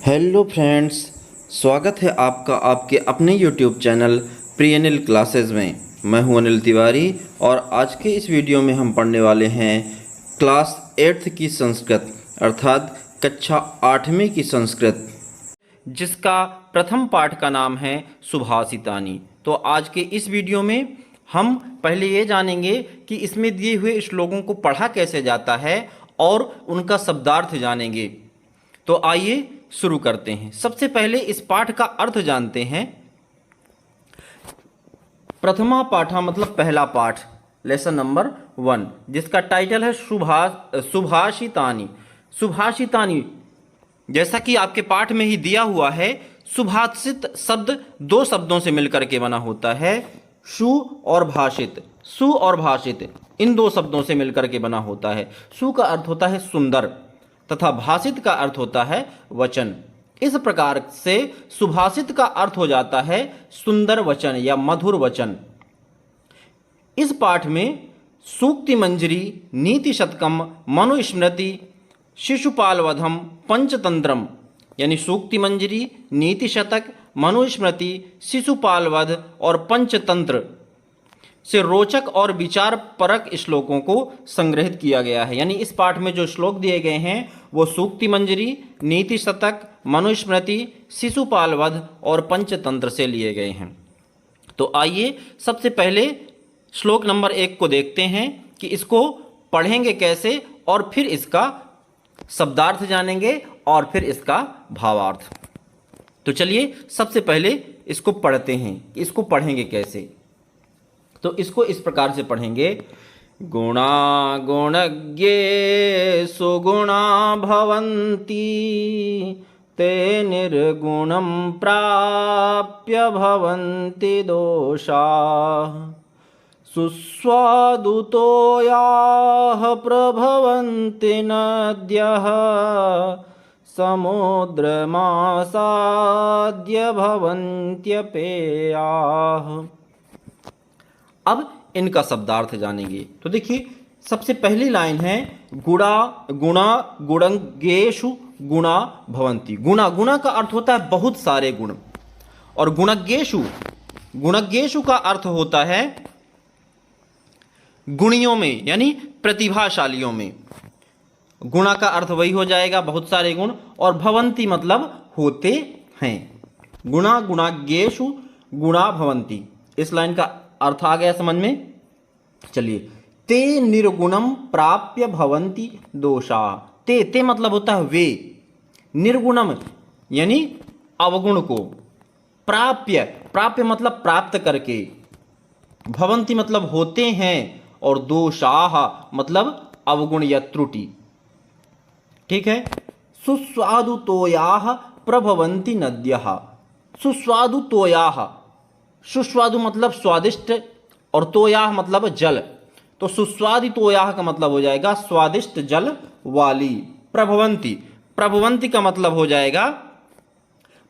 Hello friends, स्वागत है आपका आपके अपने YouTube channel pre Anil classes में। मैं हूं अनिल तिवारी और आज के इस वीडियो में हम पढ़ने वाले हैं क्लास 8th की संस्कृत अर्थात कक्षा 8वीं की संस्कृत, जिसका प्रथम पाठ का नाम है सुभाषितानी। तो आज के इस वीडियो में हम पहले ये जानेंगे कि इसमें दिए हुए श्लोकों को पढ़ा कैसे जाता है और उनका शब्दार्थ जानेंगे। तो आइए शुरू करते हैं। सबसे पहले इस पाठ का अर्थ जानते हैं। प्रथमा पाठा मतलब पहला पाठ, लेसन नंबर 1, जिसका टाइटल है सुभाषितानी। सुभाषितानी जैसा कि आपके पाठ में ही दिया हुआ है, सुभाषित शब्द दो शब्दों से मिलकर के बना होता है, सु और भाषित। सु और भाषित इन दो शब्दों से मिलकर के बना होता है। सु का अर्थ होता है सुंदर तथा भाषित का अर्थ होता है वचन। इस प्रकार से सुभाषित का अर्थ हो जाता है सुंदर वचन या मधुर वचन। इस पाठ में सूक्ति मंजरी, नीति शतकम, मनुस्मृति, शिशुपाल वधम, पंचतंत्रम यानी सूक्ति मंजरी, नीति शतक, मनुस्मृति, शिशुपाल वध और पंचतंत्र से रोचक और विचार परक श्लोकों को संग्रहित किया गया है। यानी इस पाठ में जो श्लोक दिए गए हैं वो सूक्ति मंजरी, नीति शतक, मनुस्मृति, शिशुपाल वध और पंचतंत्र से लिए गए हैं। तो आइए सबसे पहले श्लोक नंबर 1 को देखते हैं कि इसको पढ़ेंगे कैसे और फिर इसका शब्दार्थ जानेंगे और फिर इसका भावार्थ। तो चलिए सबसे पहले इसको पढ़ते हैं। इसको पढ़ेंगे कैसे? तो इसको इस प्रकार से पढ़ेंगे। गुणा गुणज्ञे सुगुणा भवन्ति ते निर्गुणं प्राप्य भवन्ति दोषाः सुस्वादुतो याः प्रभवन्ति नद्यः समुद्रमासाद्य भवन्त्यपेयाः। अब इनका शब्दार्थ जानेंगे। तो देखिए सबसे पहली लाइन है गुणा गुणज्ञेषु गुणा भवन्ति। गुणा, गुणा का अर्थ होता है बहुत सारे गुण, और गुणज्ञेषु, गुणज्ञेषु का अर्थ होता है गुणियों में यानी प्रतिभाशालियों में। गुणा का अर्थ वही हो जाएगा बहुत सारे गुण, और भवन्ति मतलब होते हैं। गुणा गुणज्ञेषु गुणा भवन्ति, इस लाइन का अर्थ आ गया समझ में। चलिए, ते निर्गुणम प्राप्य भवन्ति दोषा। ते मतलब होता है वे, निर्गुणम यानी अवगुण को, प्राप्य, प्राप्य मतलब प्राप्त करके, भवन्ति मतलब होते हैं, और दोषाः मतलब अवगुण या त्रुटि। ठीक है। सुस्वादु तोयाः प्रभवन्ति नद्यः। सुस्वादु तोयाः, सुस्वादु मतलब स्वादिष्ट और तोयाह मतलब जल, तो सुस्वादु तोयाह का मतलब हो जाएगा स्वादिष्ट जल वाली। प्रभवंती, प्रभवंती का मतलब हो जाएगा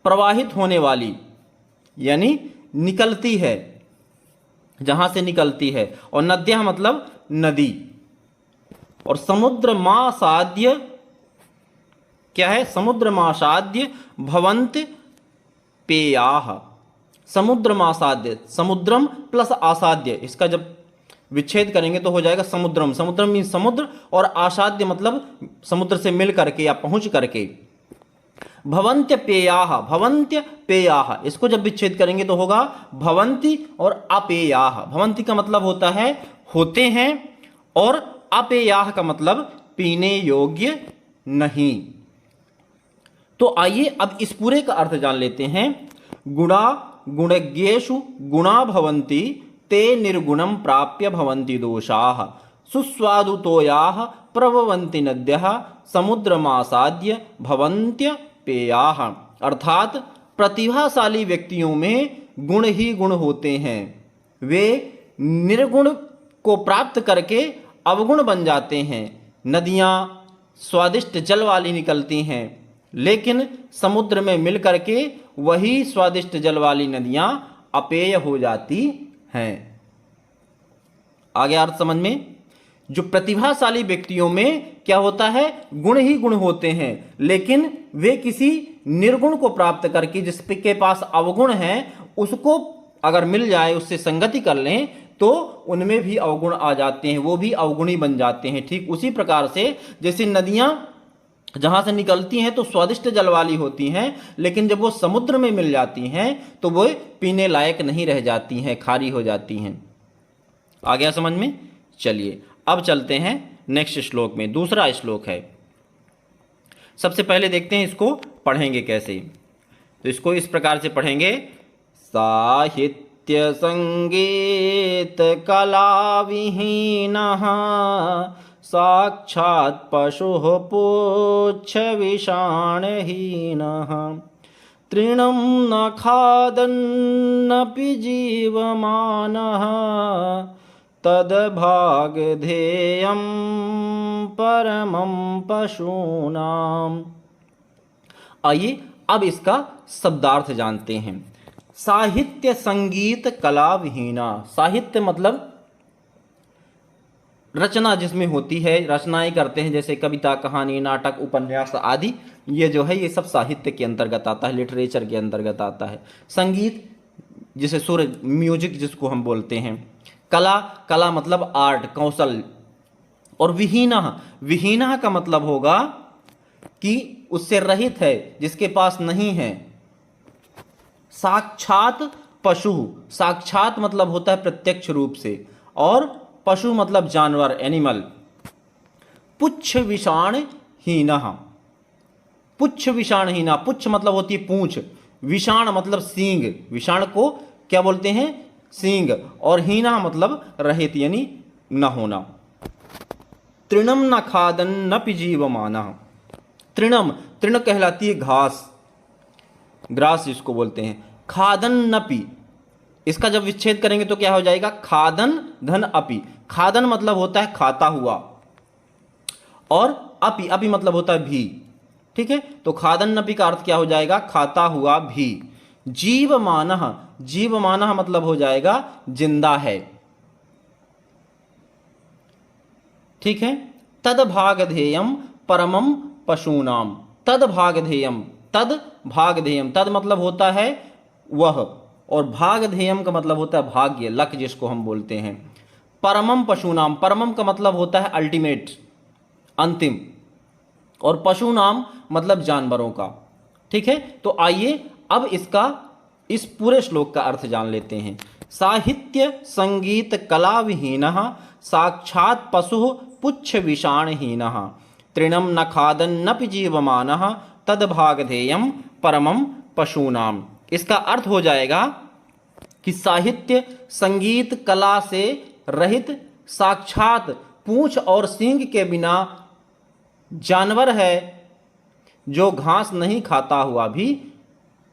प्रवाहित होने वाली, यानी निकलती है, जहां से निकलती है। और नद्यः मतलब नदी। और समुद्र मासाद्य क्या है? समुद्र मासाद्य भवन्त पेयाः। समुद्र मासाद्य, समुद्रम प्लस आसाद्य, इसका जब विच्छेद करेंगे तो हो जाएगा समुद्रम। समुद्रम मीन समुद्र, और आसाद्य मतलब समुद्र से मिल करके या पहुंच करके। भवन्त्य पेयाः, भवन्त्य पेयाः, इसको जब विच्छेद करेंगे तो होगा भवन्ति और अपेयाः। भवन्ति का मतलब होता है होते हैं, और अपेयाः का मतलब पीने योग्य नहीं। तो आइए अब इस पूरे का अर्थ जान लेते हैं। गुणा गुणज्ञेषु गुणा भवन्ति ते निर्गुणं प्राप्य भवन्ति दोषाः सुस्वादुतोयाः प्रभवन्ति नद्यः समुद्रमासाद्य भवन्त्य पेयाः। अर्थात प्रतिभाशाली व्यक्तियों में गुण ही गुण होते हैं, वे निर्गुण को प्राप्त करके अवगुण बन जाते हैं। नदियाँ स्वादिष्ट जल वाली निकलती हैं, लेकिन समुद्र में मिल करके वही स्वादिष्ट जल वाली नदियां अपेय हो जाती हैं। आगे अर्थ समझ में। जो प्रतिभाशाली व्यक्तियों में क्या होता है, गुण ही गुण होते हैं, लेकिन वे किसी निर्गुण को प्राप्त करके जिसके पास अवगुण है उसको अगर मिल जाए, उससे संगति कर लें तो उनमें भी अवगुण आ जाते हैं, वो भी अवगुणी बन जाते हैं। ठीक उसी प्रकार से जैसे नदियां जहां से निकलती हैं तो स्वादिष्ट जल वाली होती हैं, लेकिन जब वो समुद्र में मिल जाती हैं तो वो पीने लायक नहीं रह जाती हैं, खारी हो जाती हैं। आ गया समझ में? चलिए अब चलते हैं नेक्स्ट श्लोक में। दूसरा श्लोक है, सबसे पहले देखते हैं इसको पढ़ेंगे कैसे। तो इसको इस प्रकार से पढ़ेंगे, साहित्य संगीत कला विहीनः साक्षात् पशुः पुच्छ विषाणहीनः तृणं न खादन्नपि जीवमानः तद्भागधेयं परमं पशूनाम्। आइए अब इसका शब्दार्थ जानते हैं। साहित्य संगीत कला विहीना, साहित्य मतलब रचना जिसमें होती है, रचनाएं करते हैं, जैसे कविता, कहानी, नाटक, उपन्यास आदि, ये जो है ये सब साहित्य के अंतर्गत आता है, लिटरेचर के अंतर्गत आता है। संगीत जिसे सुर, म्यूजिक जिसको हम बोलते हैं। कला, कला मतलब आर्ट, कौशल। और विहीना, विहीना का मतलब होगा कि उससे रहित है, जिसके पास नहीं है। साक्षात पशु, साक्षात मतलब होता है प्रत्यक्ष रूप से, और पशु मतलब जानवर, एनिमल। पुच्छ विषाण हीना, पुच्छ विषाण हीना, पुच्छ मतलब होती है पूंछ, विषाण मतलब सींग, विषाण को क्या बोलते हैं, सींग, और हीना मतलब रहित यानी न होना। तृणम न खादन न पिजीवमाना, तृणम, तृण कहलाती है घास, ग्रास जिसको बोलते हैं। खादन न पी, इसका जब विच्छेद करेंगे तो क्या हो जाएगा, खादन धन अपि। खादन मतलब होता है खाता हुआ, और अपि, अपि मतलब होता है भी। ठीक है, तो खादन नपि का अर्थ क्या हो जाएगा, खाता हुआ भी। जीवमानः, जीवमानः मतलब हो जाएगा जिंदा है। ठीक है, तद भागधेयम परमम पशूनाम, तद भागधेयम, तद भागधेयम, तद मतलब होता है वह, और भागधेयम का मतलब होता है भाग्य, लक जिसको हम बोलते हैं। परमम पशुनाम, परमम का मतलब होता है अल्टीमेट, अंतिम, और पशुनाम मतलब जानवरों का। ठीक है, तो आइए अब इसका, इस पूरे श्लोक का अर्थ जान लेते हैं। साहित्य संगीत कला विहीनः साक्षात् पशु पुच्छ विषाणहीनः तृणम न खादन न पिजीवमानः तद्भागधेयम परमम पशूनाम। इसका अर्थ हो जाएगा कि साहित्य संगीत कला से रहित, साक्षात पूंछ और सींग के बिना जानवर है, जो घास नहीं खाता हुआ भी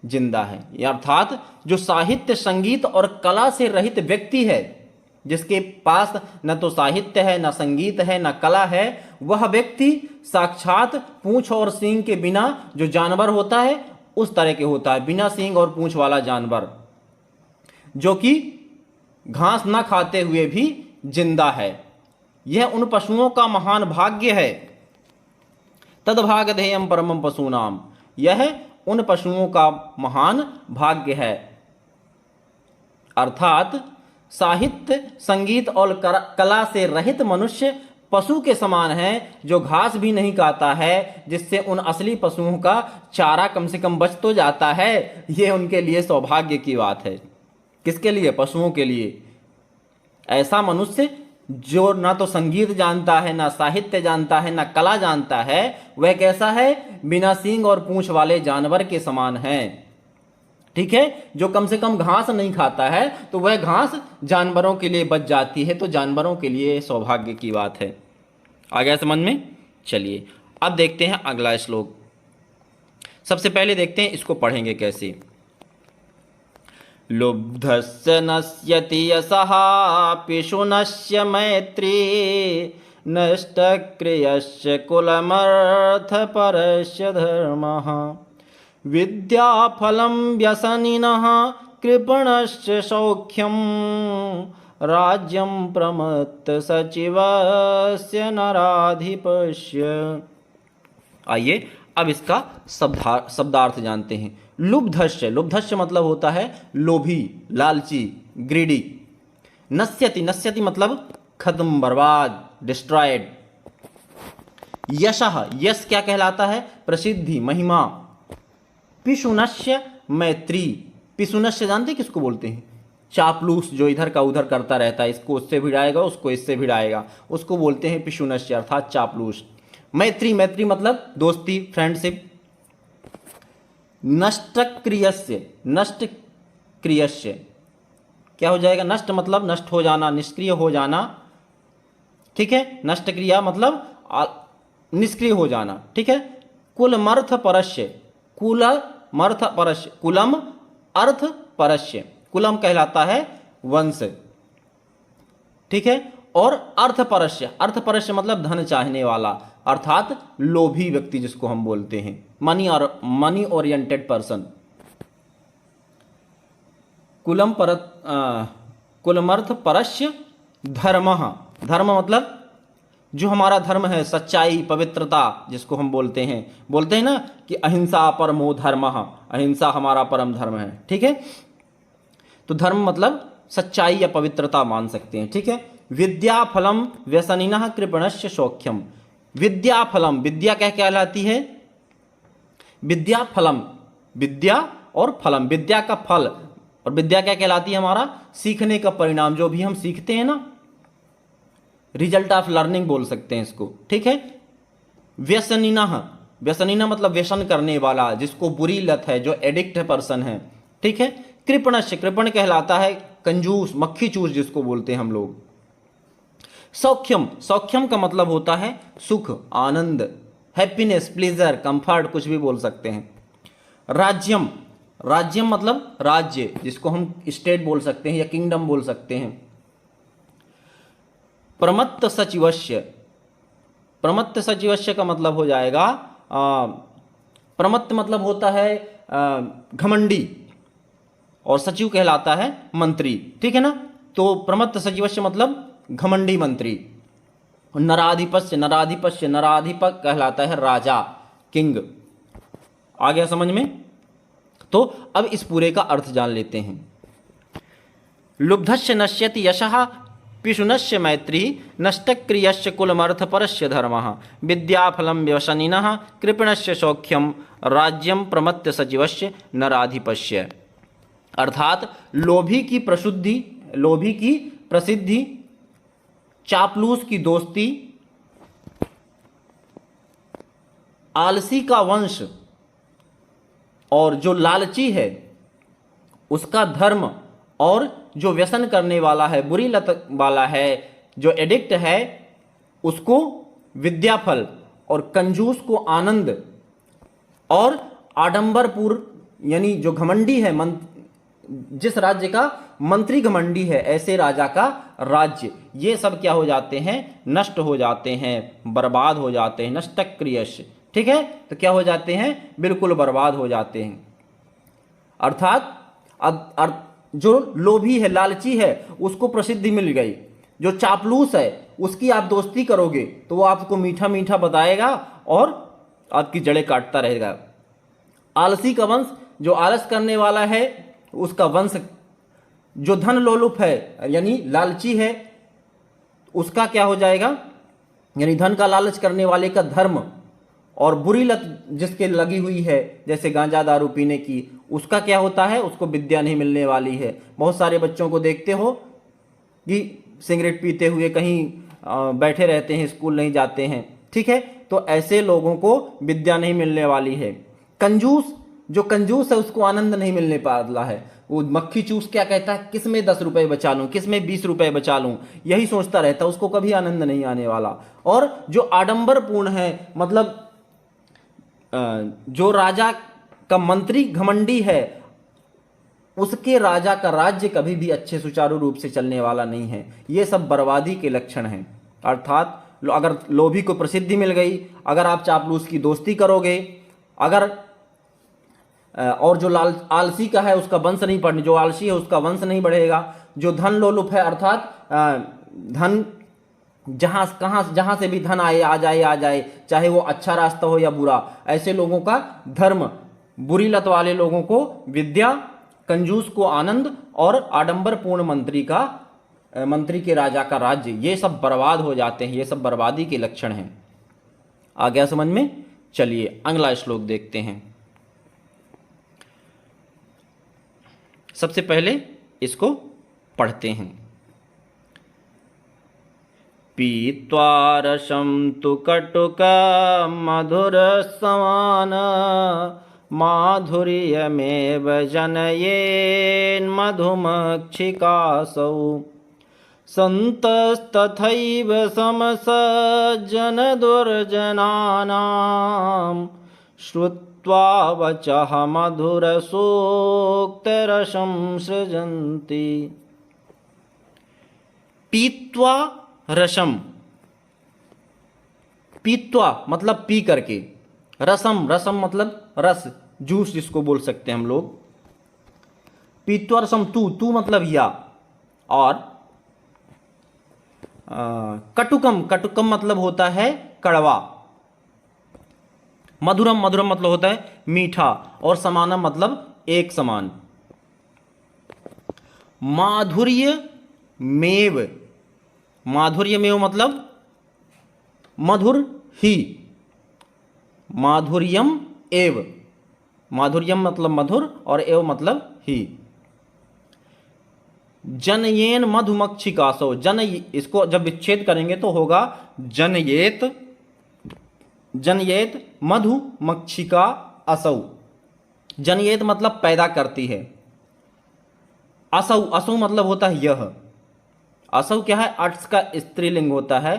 जिंदा है। अर्थात जो साहित्य संगीत और कला से रहित व्यक्ति है, जिसके पास न तो साहित्य है, न संगीत है, न कला है, वह व्यक्ति साक्षात पूंछ और सींग के बिना जो जानवर होता है उस तरह के होता है, बिना सींग और पूंछ वाला जानवर, जो कि घास न खाते हुए भी जिंदा है। यह उन पशुओं का महान भाग्य है। तद्भागधेयम परमम पशूनाम, यह उन पशुओं का महान भाग्य है। अर्थात साहित्य संगीत और कला से रहित मनुष्य पशु के समान है, जो घास भी नहीं खाता है, जिससे उन असली पशुओं का चारा कम से कम बच तो जाता है। यह उनके लिए सौभाग्य की बात है। किसके लिए? पशुओं के लिए। ऐसा मनुष्य जो ना तो संगीत जानता है, ना साहित्य जानता है, ना कला जानता है, वह कैसा है? बिना सींग और पूंछ वाले जानवर के समान है। ठीक है, जो कम से कम घास नहीं खाता है, तो वह घास जानवरों के लिए बच जाती है, तो जानवरों के लिए सौभाग्य की बात है। आ गया समझ में? चलिए अब देखते हैं अगला श्लोक। सबसे पहले देखते हैं इसको पढ़ेंगे कैसे। लुब्धस्य नश्यति यशः पिशुनस्य मैत्री नष्टक्रियस्य कुलमर्थपरस्य धर्मः विद्याफलं व्यसनिनः कृपणस्य सौख्यं राज्यं प्रमत्त सचिवस्य नराधिपस्य। आइए अब इसका शब्दार्थ जानते हैं। लुब्धस्य, लुब्धस्य मतलब होता है लोभी, लालची, ग्रीडी। नश्यति, नश्यति मतलब खत्म, बर्बाद, डिस्ट्रॉयड। यशः, यश क्या कहलाता है? प्रसिद्धि, महिमा। पिशुनस्य मैत्री, पिशुनस्य जानते किसको बोलते हैं? चापलूस, जो इधर का उधर करता रहता है, इसको उससे भिड़ाएगा, उसको इससे भिड़ाएगा, उसको बोलते हैं पिशुनस्य अर्थात चापलूस। मैत्री, मैत्री मतलब दोस्ती, फ्रेंडशिप। नष्टक्रियस्य, नष्टक्रियस्य क्या हो जाएगा? नष्ट मतलब नष्ट हो जाना, निष्क्रिय हो जाना, ठीक है। नष्ट क्रिया मतलब निष्क्रिय हो जाना, ठीक है। कुलमर्थ परस्य, कुलमर्थ परस्य, कुलम अर्थ परस्य, कुलम कहलाता है वंश, ठीक है। और अर्थपरस्य, अर्थपरस्य मतलब धन चाहने वाला, अर्थात लोभी व्यक्ति जिसको हम बोलते हैं, मनी ओरिएंटेड पर्सन। कुलमर्थ परस्य धर्मः, धर्म मतलब जो हमारा धर्म है, सच्चाई, पवित्रता जिसको हम बोलते हैं ना कि अहिंसा परमो धर्मः, अहिंसा हमारा परम धर्म है, ठीक है। तो धर्म मतलब सच्चाई या पवित्रता मान सकते हैं, ठीक है। विद्याफलम व्यसनिनः कृपणस्य सौख्यम, विद्याफलम, विद्या क्या कहलाती है? विद्याफलम, विद्या और फलम, विद्या का फल, और विद्या क्या कहलाती है? हमारा सीखने का परिणाम, जो भी हम सीखते हैं ना, रिजल्ट ऑफ लर्निंग बोल सकते हैं इसको, ठीक है। व्यसनिनः, व्यसनिनः मतलब व्यसन करने वाला, जिसको बुरी लत है, जो एडिक्ट पर्सन है, ठीक है। कृपणस्य, कृपण कहलाता है कंजूस, मक्खी चूस जिसको बोलते हैं हम लोग। सौख्यम, सौख्यम का मतलब होता है सुख, आनंद, हैप्पीनेस, प्लेजर, कंफर्ट, कुछ भी बोल सकते हैं। राज्यम, राज्यम मतलब राज्य, जिसको हम स्टेट बोल सकते हैं या किंगडम बोल सकते हैं। प्रमत्त सचिवस्य, प्रमत्त सचिवस्य का मतलब हो जाएगा प्रमत्त मतलब होता है घमंडी, और सचिव कहलाता है मंत्री, ठीक है ना। तो प्रमत्त सचिवस्य मतलब घमंडी मंत्री। नराधिपस्य, नराधिपस्य, नराधिपक कहलाता है राजा, किंग। आ गया समझ में? तो अब इस पूरे का अर्थ जान लेते हैं। लुब्धस्य नश्यति यशः, पिशुनस्य मैत्री, नष्टक्रियस्य कुलमर्थपरस्य धर्मः, विद्याफलं व्यसनिनः कृपणस्य सौख्यम, राज्यम प्रमत्त सचिवस्य नराधिपस्य। अर्थात लोभी की प्रसिद्धि, लोभी की प्रसिद्धि, चापलूस की दोस्ती, आलसी का वंश, और जो लालची है उसका धर्म, और जो व्यसन करने वाला है, बुरी लत वाला है, जो एडिक्ट है, उसको विद्याफल, और कंजूस को आनंद, और आडंबरपुर यानी जो घमंडी है, जिस राज्य का मंत्री घमंडी है, ऐसे राजा का राज्य, ये सब क्या हो जाते हैं? नष्ट हो जाते हैं, बर्बाद हो जाते हैं। नष्टक्रियस्य, ठीक है। तो क्या हो जाते हैं? बिल्कुल बर्बाद हो जाते हैं। अर्थात जो लोभी है, लालची है, उसको प्रसिद्धि मिल गई। जो चापलूस है उसकी आप दोस्ती करोगे तो वो आपको मीठा मीठा बताएगा और आपकी जड़ें काटता रहेगा। आलसी का वंश, जो आलस करने वाला है उसका वंश। जो धन लोलुप है यानी लालची है, उसका क्या हो जाएगा? यानी धन का लालच करने वाले का धर्म। और बुरी लत जिसके लगी हुई है, जैसे गांजा दारू पीने की, उसका क्या होता है? उसको विद्या नहीं मिलने वाली है। बहुत सारे बच्चों को देखते हो कि सिगरेट पीते हुए कहीं बैठे रहते हैं, स्कूल नहीं जाते हैं, ठीक है। तो ऐसे लोगों को विद्या नहीं मिलने वाली है। कंजूस, जो कंजूस है उसको आनंद नहीं मिलने वाला है। वो मक्खी चूस क्या कहता है? किस में 10 रुपए बचा लूं, किस में 20 रुपए बचा लूं, यही सोचता रहता है, उसको कभी आनंद नहीं आने वाला। और जो आडंबरपूर्ण है, मतलब जो राजा का मंत्री घमंडी है, उसके राजा का राज्य कभी भी अच्छे सुचारू रूप से चलने वाला नहीं है। ये सब बर्बादी के लक्षण हैं। अर्थात अगर लोभी को प्रसिद्धि मिल गई, अगर आप चापलूस की दोस्ती करोगे, अगर और जो आलसी का है उसका वंश नहीं बढ़ने, जो आलसी है उसका वंश नहीं बढ़ेगा, जो धन लोलुप है अर्थात धन जहाँ से भी धन आ जाए, चाहे वो अच्छा रास्ता हो या बुरा, ऐसे लोगों का धर्म, बुरी लत वाले लोगों को विद्या, कंजूस को आनंद और आडंबरपूर्ण मंत्री के राजा का राज्य, ये सब बर्बाद हो जाते हैं। ये सब बर्बादी के लक्षण हैं। आ गया समझ में? चलिए अगला श्लोक देखते हैं। सबसे पहले इसको पढ़ते हैं। पीत्वा रसं तु कटुक मधुर समान माधुर्यमेव जनयेन् मधुमक्षिकासौ सन्तस्तथैव समसज्जन दुर्जनानां श्रुत्वा वचः मधुरसूक्तिरसं सृजन्ति। पीत्वा रसम, पीत्वा मतलब पी करके, रसम मतलब रस, जूस जिसको बोल सकते हैं हम लोग। पीत्वा रसम तू मतलब या, और कटुकम मतलब होता है कड़वा। मधुरम मतलब होता है मीठा, और समानम मतलब एक समान। माधुर्य मेव मतलब मधुर ही, माधुर्यम एव, माधुर्यम मतलब मधुर और एव मतलब ही। जनयेन मधुमक्षिकासो, जन इसको जब विच्छेद करेंगे तो होगा जनयेत मधुमक्षिका असौ। जनयेत मतलब पैदा करती है, असौ मतलब होता है यह। असौ क्या है? अट्स का स्त्रीलिंग होता है,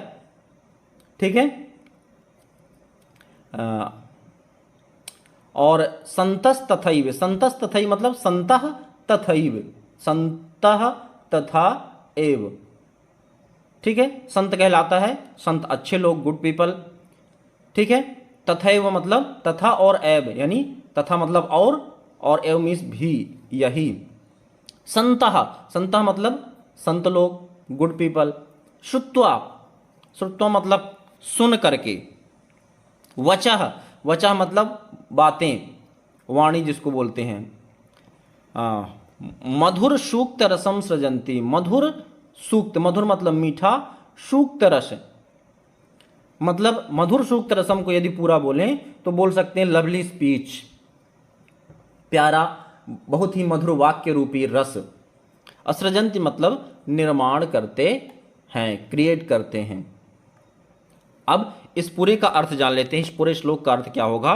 ठीक है। और संतस तथैव मतलब संतः तथा एव, ठीक है। संत कहलाता है, संत अच्छे लोग, गुड पीपल, ठीक है। तथैव मतलब तथा और एव, यानी तथा मतलब और एव मीन्स भी, यही। संतः मतलब संत लोग, गुड पीपल। श्रुत्वा मतलब सुन करके। वचः मतलब बातें, वाणी जिसको बोलते हैं। मधुर सूक्त रसम सृजंती, मधुर सूक्त, मधुर मतलब मीठा, सूक्त रस मतलब मधुर सूक्त रसम को यदि पूरा बोलें तो बोल सकते हैं लवली स्पीच, प्यारा, बहुत ही मधुर वाक्य रूपी रस। असृजंती मतलब निर्माण करते हैं, क्रिएट करते हैं। अब इस पूरे का अर्थ जान लेते हैं। इस पूरे श्लोक का अर्थ क्या होगा?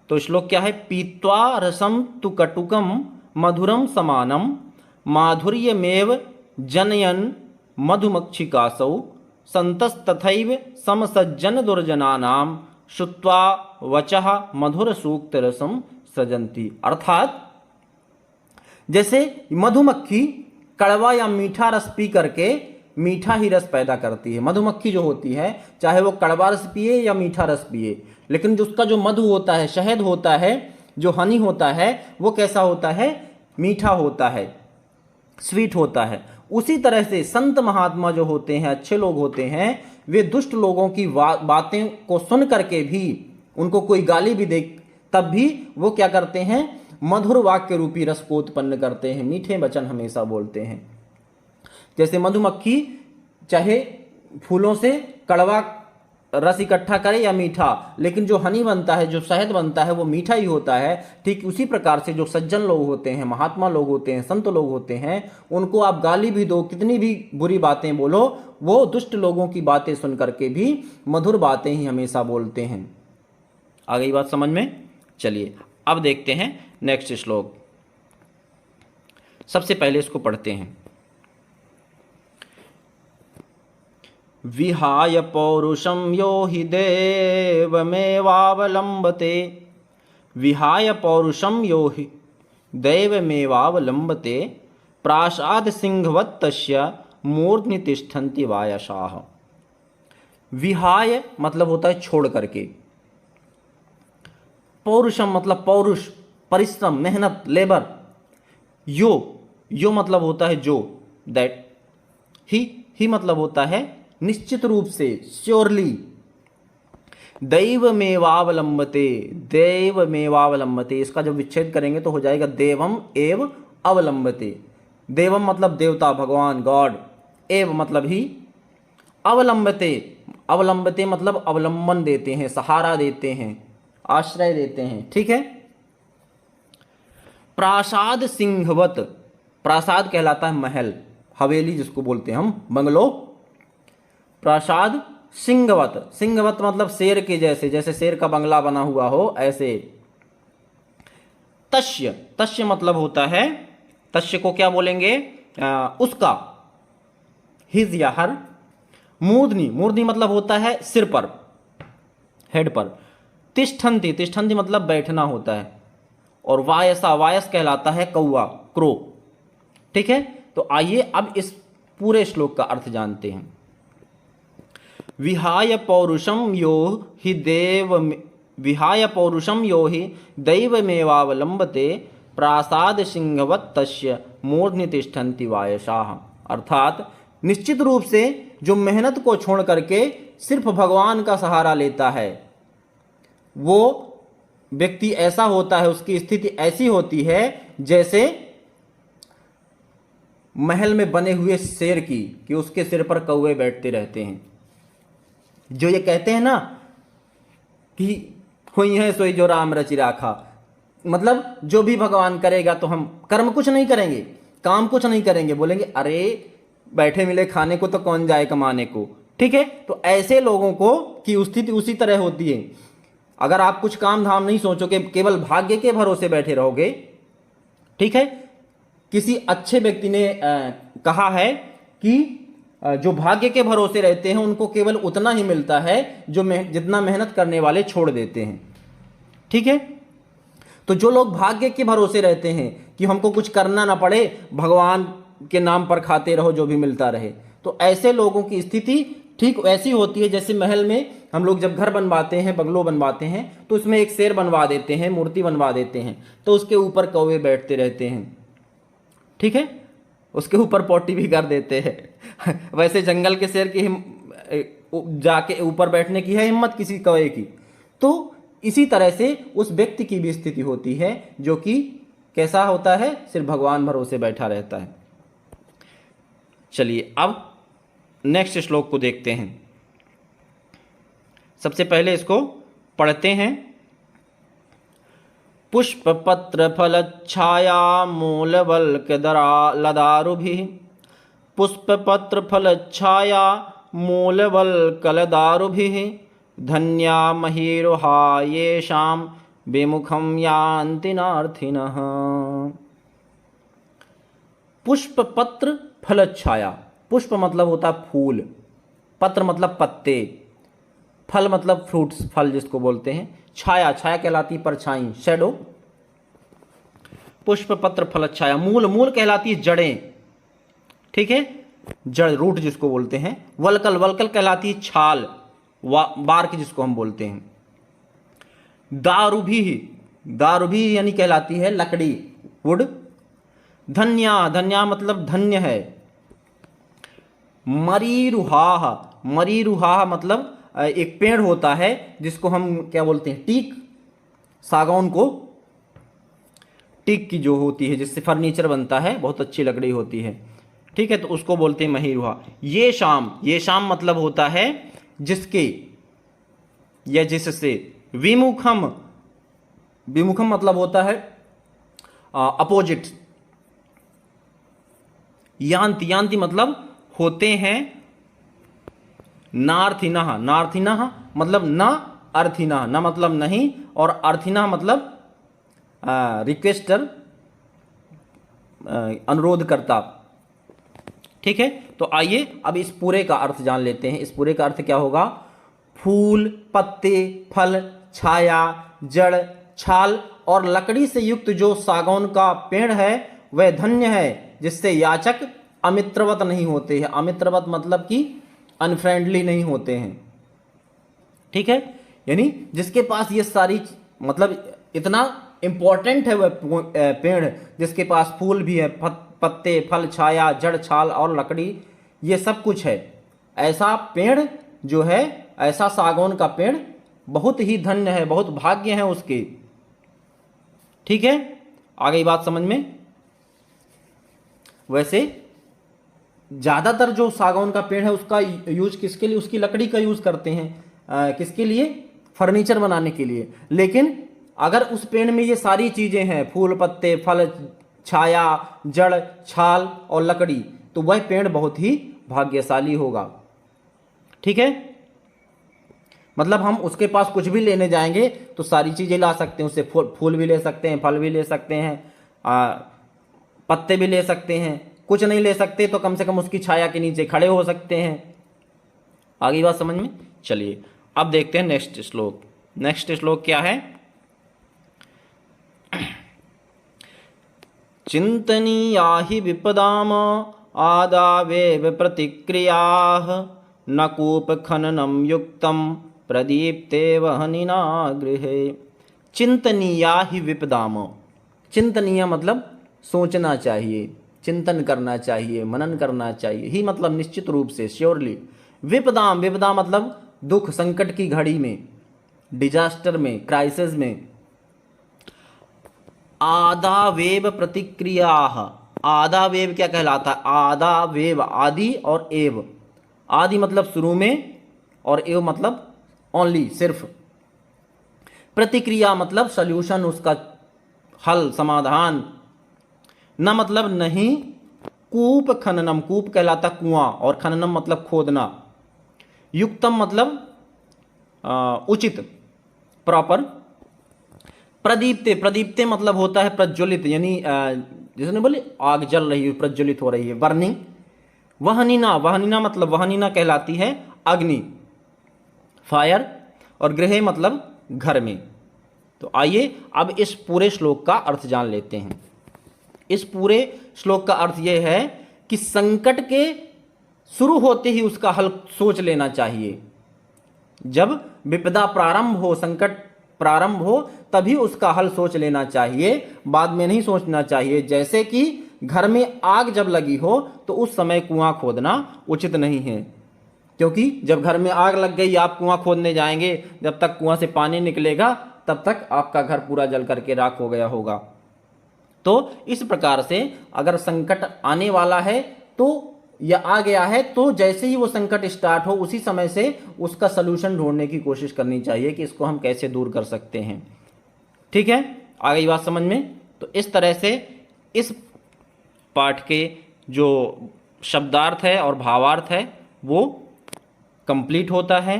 तो श्लोक क्या है? पीत्वा रसम तु कटुकम मधुरम समानम माधुर्यमेव जनयन मधुमक्षिकासौ संतस्तथैव समसज्जन दुर्जनानाम श्रुत्वा वचः मधुर सूक्त रसम सृजन्ति। अर्थात जैसे मधुमक्खी कड़वा या मीठा रस पी करके मीठा ही रस पैदा करती है। मधुमक्खी जो होती है, चाहे वो कड़वा रस पिए या मीठा रस पिए, लेकिन जो उसका जो मधु होता है, शहद होता है, जो हनी होता है, वो कैसा होता है? मीठा होता है, स्वीट होता है। उसी तरह से संत महात्मा जो होते हैं, अच्छे लोग होते हैं, वे दुष्ट लोगों की बातें को सुन करके भी, उनको कोई गाली भी दे तब भी वो क्या करते हैं? मधुर वाक्य रूपी रस को उत्पन्न करते हैं, मीठे वचन हमेशा बोलते हैं। जैसे मधुमक्खी चाहे फूलों से कड़वा रस इकट्ठा करे या मीठा, लेकिन जो हनी बनता है, जो शहद बनता है, वो मीठा ही होता है। ठीक उसी प्रकार से जो सज्जन लोग होते हैं, महात्मा लोग होते हैं, संत लोग होते हैं, उनको आप गाली भी दो, कितनी भी बुरी बातें बोलो, वो दुष्ट लोगों की बातें सुन करके भी मधुर बातें ही हमेशा बोलते हैं। आ गई बात समझ में? चलिए अब देखते हैं नेक्स्ट श्लोक। सबसे पहले इसको पढ़ते हैं। विहाय पौरुषम यो हि देवमेवावलंबते, विहाय पौरुषम यो हि दैवमेवावलंबते प्रासाद सिंहवत्तस्य मूर्ध्नि तिष्ठन्ति वायसाः। विहाय मतलब होता है छोड़ करके, पौरुषम मतलब पौरुष, परिश्रम, मेहनत, लेबर। यो मतलब होता है जो, दैट ही मतलब होता है निश्चित रूप से, श्योरली। दैवमेवावलंबते, दैवमेवावलंबते, इसका जब विच्छेद करेंगे तो हो जाएगा देवम एव अवलंबते। देवम मतलब देवता, भगवान, गॉड। एव मतलब ही। अवलंबते, अवलंबते मतलब अवलंबन देते हैं, सहारा देते हैं, आश्रय देते हैं। ठीक है। प्रासाद सिंहवत, प्रासाद कहलाता है महल, हवेली जिसको बोलते हैं हम, बंगलो। प्रासाद सिंहवत, सिंहवत मतलब शेर के जैसे, जैसे शेर का बंगला बना हुआ हो ऐसे। तस्य, तस्य मतलब होता है, तस्य को क्या बोलेंगे, उसका, हिज या हर। मूर्धनि, मूर्धनि मतलब होता है सिर पर, हेड पर। तिष्ठन्ति, तिष्ठन्ति मतलब बैठना होता है। और वायसा, वायस कहलाता है कौवा, क्रो। ठीक है। तो आइए अब इस पूरे श्लोक का अर्थ जानते हैं। विहाय पौरुषम यो हि देव, विहाय पौरुषम यो हि दैवमेवावलंबते प्रासाद सिंहवत तस्य मूर्धनि तिष्ठन्ति वायसाः। अर्थात निश्चित रूप से जो मेहनत को छोड़ करके सिर्फ भगवान का सहारा लेता है, वो व्यक्ति ऐसा होता है, उसकी स्थिति ऐसी होती है जैसे महल में बने हुए शेर की, कि उसके सिर पर कौवे बैठते रहते हैं। जो ये कहते हैं ना कि हुई है सोई जो राम रचि राखा, मतलब जो भी भगवान करेगा तो हम कर्म कुछ नहीं करेंगे, काम कुछ नहीं करेंगे, बोलेंगे अरे बैठे मिले खाने को तो कौन जाए कमाने को। ठीक है। तो ऐसे लोगों को की स्थिति उसी तरह होती है। अगर आप कुछ काम धाम नहीं सोचोगे, केवल भाग्य के भरोसे बैठे रहोगे। ठीक है। किसी अच्छे व्यक्ति ने कहा है कि जो भाग्य के भरोसे रहते हैं उनको केवल उतना ही मिलता है जो जितना मेहनत करने वाले छोड़ देते हैं। ठीक है। तो जो लोग भाग्य के भरोसे रहते हैं कि हमको कुछ करना ना पड़े, भगवान के नाम पर खाते रहो जो भी मिलता रहे, तो ऐसे लोगों की स्थिति ठीक वैसी होती है जैसे महल में हम लोग जब घर बनवाते हैं, बंगलो बनवाते हैं, तो उसमें एक शेर बनवा देते हैं, मूर्ति बनवा देते हैं, तो उसके ऊपर कौवे बैठते रहते हैं। ठीक है। उसके ऊपर पोटी भी कर देते हैं। वैसे जंगल के शेर की जाके ऊपर बैठने की है हिम्मत किसी कौवे की। तो इसी तरह से उस व्यक्ति की भी स्थिति होती है जो कि कैसा होता है, सिर्फ भगवान भरोसे बैठा रहता है। चलिए अब नेक्स्ट श्लोक को देखते हैं। सबसे पहले इसको पढ़ते हैं। पुष्प पत्र फल छाया मूलवल्क लदारुभिः, पुष्प पत्र फल छाया मूलवल्क लदारुभिः, धन्या महीरुहा येषां विमुखं यान्ति नार्थिनः। पुष्प पत्र फल छाया, पुष्प मतलब होता फूल, पत्र मतलब पत्ते, फल मतलब फ्रूट्स, फल जिसको बोलते हैं, छाया, छाया कहलाती परछाई, शैडो। पुष्प पत्र फल छाया, मूल, मूल कहलाती है जड़ें। ठीक है। जड़, रूट जिसको बोलते हैं। वलकल, वलकल कहलाती है छाल, बार्क जिसको हम बोलते हैं। दारुभी, दारुभी यानी कहलाती है लकड़ी, वुड। धन्या, धन्या मतलब धन्य है। मरीरुहाह, मरीरुहाह मतलब एक पेड़ होता है जिसको हम क्या बोलते हैं, टीक, सागौन को, टीक की जो होती है जिससे फर्नीचर बनता है, बहुत अच्छी लकड़ी होती है। ठीक है। तो उसको बोलते हैं महीरुहा। ये शाम, ये शाम मतलब होता है जिसके या जिससे। विमुखम, विमुखम मतलब होता है अपोजिट। यान्ति, यान्ति मतलब होते हैं। नार्थिनः, नार्थिनः मतलब न अर्थिनः, न मतलब नहीं, और अर्थिनः मतलब रिक्वेस्टर, अनुरोध करता। ठीक है। तो आइए अब इस पूरे का अर्थ जान लेते हैं। इस पूरे का अर्थ क्या होगा। फूल, पत्ते, फल, छाया, जड़, छाल और लकड़ी से युक्त जो सागौन का पेड़ है वह धन्य है जिससे याचक अमित्रवत नहीं होते हैं। अमित्रवत मतलब कि अनफ्रेंडली नहीं होते हैं। ठीक है। यानी जिसके पास ये सारी, मतलब इतना इंपॉर्टेंट है वह पेड़ जिसके पास फूल भी है, पत्ते, फल, छाया, जड़, छाल और लकड़ी, ये सब कुछ है। ऐसा पेड़ जो है, ऐसा सागौन का पेड़ बहुत ही धन्य है, बहुत भाग्य है उसके। ठीक है, आ गई बात समझ में। वैसे ज़्यादातर जो सागौन का पेड़ है उसका यूज किसके लिए, उसकी लकड़ी का यूज करते हैं किसके लिए, फर्नीचर बनाने के लिए। लेकिन अगर उस पेड़ में ये सारी चीजें हैं, फूल, पत्ते, फल, छाया, जड़, छाल और लकड़ी, तो वह पेड़ बहुत ही भाग्यशाली होगा। ठीक है, मतलब हम उसके पास कुछ भी लेने जाएंगे तो सारी चीजें ला सकते हैं, उससे फूल भी ले सकते हैं, फल भी ले सकते हैं, पत्ते भी ले सकते हैं। कुछ नहीं ले सकते तो कम से कम उसकी छाया के नीचे खड़े हो सकते हैं। आगे बात समझ में। चलिए अब देखते हैं नेक्स्ट श्लोक। नेक्स्ट श्लोक क्या है, चिंतनीया हि विपदाम आदावेव प्रतिक्रियाः न कूप खननम युक्तम प्रदीप्ते वहनिना गृहे। चिंतनीया हि विपदाम, चिंतनीय मतलब सोचना चाहिए, चिंतन करना चाहिए, मनन करना चाहिए। ही मतलब निश्चित रूप से, श्योरली। विपदाम, विपदा मतलब दुख, संकट की घड़ी में, डिजास्टर में, क्राइसिस में। आदावेव प्रतिक्रिया, आदावेव क्या कहलाता है, आदावेव आदि और एव, आदि मतलब शुरू में और एव मतलब ओनली, सिर्फ। प्रतिक्रिया मतलब सल्यूशन, उसका हल, समाधान। न मतलब नहीं, कूप खननम, कूप कहलाता कुआं और खननम मतलब खोदना। युक्तम मतलब उचित, प्रॉपर। प्रदीप्ते, प्रदीप्ते मतलब होता है प्रज्वलित, यानी जिसने बोले आग जल रही है, प्रज्वलित हो रही है, बर्निंग। वहनिना, वहनिना मतलब वहनिना कहलाती है अग्नि, फायर। और गृह मतलब घर में। तो आइए अब इस पूरे श्लोक का अर्थ जान लेते हैं। इस पूरे श्लोक का अर्थ यह है कि संकट के शुरू होते ही उसका हल सोच लेना चाहिए। जब विपदा प्रारंभ हो, संकट प्रारंभ हो, तभी उसका हल सोच लेना चाहिए, बाद में नहीं सोचना चाहिए। जैसे कि घर में आग जब लगी हो तो उस समय कुआं खोदना उचित नहीं है, क्योंकि जब घर में आग लग गई, आप कुआं खोदने जाएंगे, जब तक कुआं से पानी निकलेगा तब तक आपका घर पूरा जल करके राख हो गया होगा। तो इस प्रकार से अगर संकट आने वाला है तो या आ गया है, तो जैसे ही वो संकट स्टार्ट हो उसी समय से उसका सलूशन ढूंढने की कोशिश करनी चाहिए कि इसको हम कैसे दूर कर सकते हैं। ठीक है, आ गई बात समझ में। तो इस तरह से इस पाठ के जो शब्दार्थ है और भावार्थ है वो कंप्लीट होता है।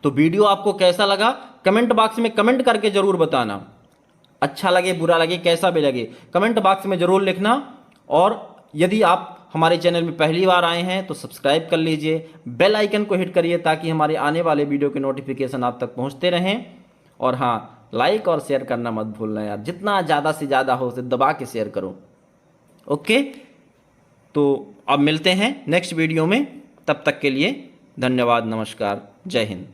तो वीडियो आपको कैसा लगा कमेंट बॉक्स में कमेंट करके जरूर बताना। अच्छा लगे, बुरा लगे, कैसा भी लगे, कमेंट बॉक्स में जरूर लिखना। और यदि आप हमारे चैनल में पहली बार आए हैं तो सब्सक्राइब कर लीजिए, बेल आइकन को हिट करिए ताकि हमारे आने वाले वीडियो के नोटिफिकेशन आप तक पहुंचते रहें। और हाँ, लाइक और शेयर करना मत भूलना यार, जितना ज़्यादा से ज़्यादा हो उसे दबा के शेयर करो। ओके, तो अब मिलते हैं नेक्स्ट वीडियो में, तब तक के लिए धन्यवाद, नमस्कार, जय हिंद।